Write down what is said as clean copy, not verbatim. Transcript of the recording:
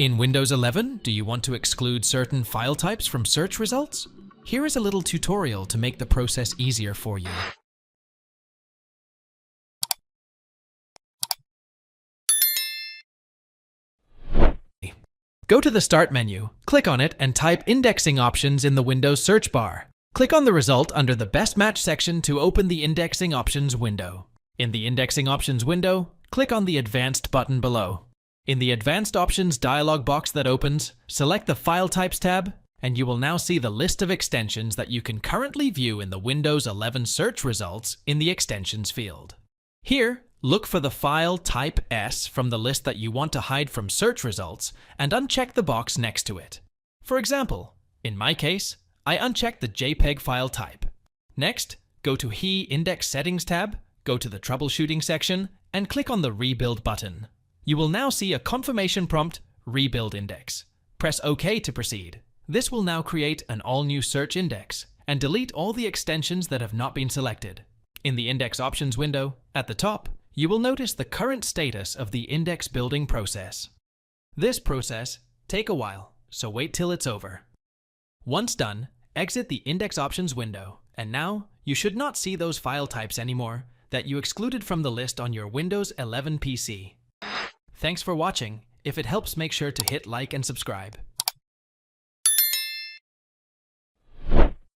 In Windows 11, do you want to exclude certain file types from search results? Here is a little tutorial to make the process easier for you. Go to the Start menu, click on it, and type Indexing Options in the Windows search bar. Click on the result under the Best Match section to open the Indexing Options window. In the Indexing Options window, click on the Advanced button below. In the Advanced Options dialog box that opens, select the File Types tab, and you will now see the list of extensions that you can currently view in the Windows 11 search results in the Extensions field. Here, look for the file type S from the list that you want to hide from search results and uncheck the box next to it. For example, in my case, I unchecked the JPEG file type. Next, go to HE Index Settings tab, go to the Troubleshooting section, and click on the Rebuild button. You will now see a confirmation prompt, Rebuild Index. Press OK to proceed. This will now create an all-new search index and delete all the extensions that have not been selected. In the Index Options window, at the top, you will notice the current status of the index building process. This process takes a while, so wait till it's over. Once done, exit the Index Options window, and now you should not see those file types anymore that you excluded from the list on your Windows 11 PC. Thanks for watching. If it helps, make sure to hit like and subscribe.